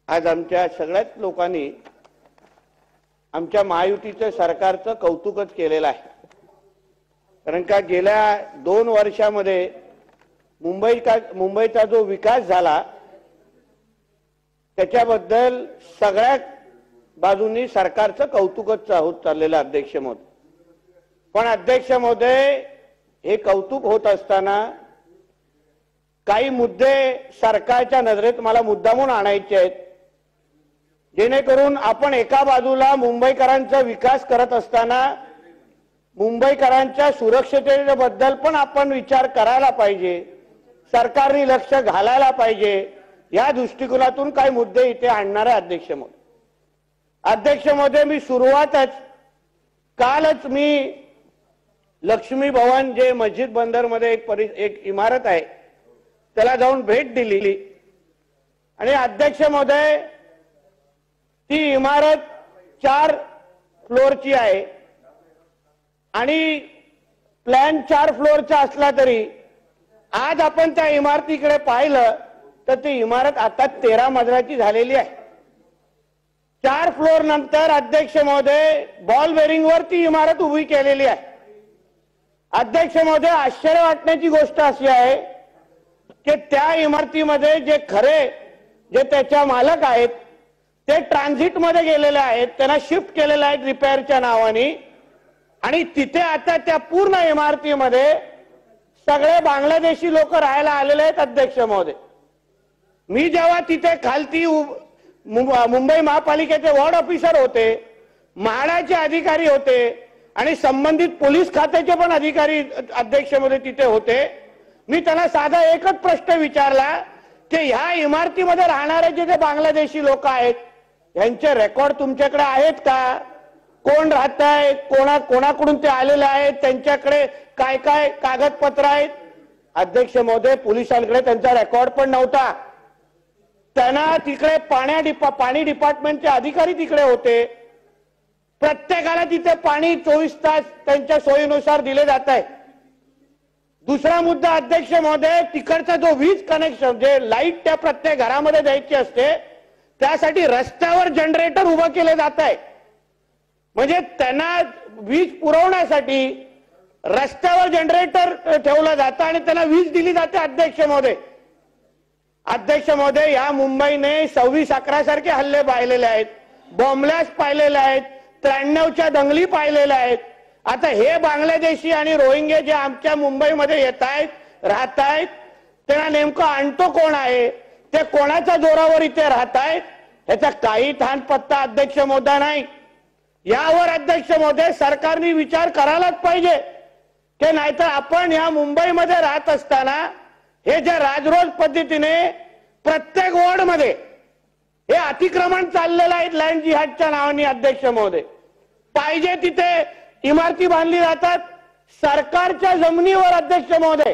आज आमच्या सगळ्याच लोकांनी आमच्या महायुतीच्या सरकारचं कौतुकच केलेलं आहे। कारण का गेल्या 2 वर्षांमध्ये मुंबईचा जो विकास झाला त्याच्याबद्दल सगळ्या बाजूंनी सरकारचं कौतुकच होत चाललेलं अध्यक्ष महोदय। पण अध्यक्ष महोदय, हे कौतुक होत असताना काही मुद्दे सरकारच्या नजरेत मला मुद्दामून आणायचे आहेत, जेणेकरून आपण एका बाजूला मुंबईकरांचा विकास करत असताना मुंबईकरांच्या सुरक्षिततेबद्दल पण आपण विचार करायला पाहिजे, सरकारने लक्ष घालायला पाहिजे। या दृष्टिकोनातून काही मुद्दे इथे आणणार आहे अध्यक्ष महोदय। अध्यक्ष महोदय, मी सुरुवातच कालच मी लक्ष्मी भवन जे मस्जिद बंदर मध्ये एक इमारत आहे त्याला जाऊन भेट दिली आणि अध्यक्ष महोदय, ती इमारत 4 फ्लोअरची आहे आणि प्लॅन 4 फ्लोअरचा असला तरी आज आपण त्या इमारतीकडे पाहिलं तर ती इमारत आता 13 मजल्याची झालेली आहे। 4 फ्लोअर नंतर अध्यक्ष महोदय बॉल बेरिंग वर ती इमारत उभी केलेली आहे। अध्यक्ष महोदय, आश्चर्य वाटण्याची गोष्ट अशी आहे की त्या इमारतीमध्ये जे त्याच्या मालक आहेत ते ट्रान्झिट मध्ये गेलेले आहेत, त्यांना शिफ्ट केलेले आहेत रिपेअरच्या नावाने आणि तिथे आता त्या पूर्ण इमारतीमध्ये सगळे बांगलादेशी लोक राहायला आलेले आहेत। अध्यक्ष महोदय, मी जेव्हा तिथे खालती मुंबई महापालिकेचे वॉर्ड ऑफिसर होते, म्हाडाचे अधिकारी होते आणि संबंधित पोलीस खात्याचे पण अधिकारी अध्यक्ष महोदय तिथे होते, मी त्यांना साधा एकच प्रश्न विचारला की ह्या इमारतीमध्ये राहणारे जे बांगलादेशी लोक आहेत यांचे रेकॉर्ड तुमच्याकडे आहेत का? कोण राहत आहे, कोणाकडून ते आलेले आहेत, त्यांच्याकडे काय काय कागदपत्र आहेत? अध्यक्ष महोदय, पोलिसांकडे त्यांचा रेकॉर्ड पण नव्हता। त्यांना तिकडे पाणी डिपार्टमेंटचे अधिकारी तिकडे होते, प्रत्येकाला तिथे पाणी 24 तास त्यांच्या सोयीनुसार दिले जात आहे। दुसरा मुद्दा अध्यक्ष महोदय, तिकडचा जो वीज कनेक्शन जे लाईट त्या प्रत्येक घरामध्ये द्यायची असते त्यासाठी रस्त्यावर जनरेटर उभं केले जात आहे, म्हणजे त्यांना वीज पुरवण्यासाठी रस्त्यावर जनरेटर ठेवलं जातं आणि त्यांना वीज दिली जाते। अध्यक्ष महोदय, या मुंबईने 26/11 सारखे हल्ले पाहिलेले आहेत, बॉम्बलास्ट पाहिलेले आहेत, 93च्या दंगली पाहिलेल्या आहेत। आता हे बांगलादेशी आणि रोहिंग्या जे आमच्या मुंबईमध्ये येत आहेत, राहत आहेत, त्यांना नेमकं आणतो कोण आहे, ते कोणाच्या जोरावर इथे राहत आहेत याचा काही ठाण पत्ता अध्यक्ष महोदय नाही। यावर अध्यक्ष महोदय सरकारने विचार करायलाच पाहिजे की नाहीतर आपण या मुंबईमध्ये राहत असताना हे जे राजरोज पद्धतीने प्रत्येक वॉर्डमध्ये हे अतिक्रमण चाललेलं आहे लँड जिहादच्या नावाने अध्यक्ष महोदय, पाहिजे तिथे इमारती बांधली जातात सरकारच्या जमिनीवर। अध्यक्ष महोदय,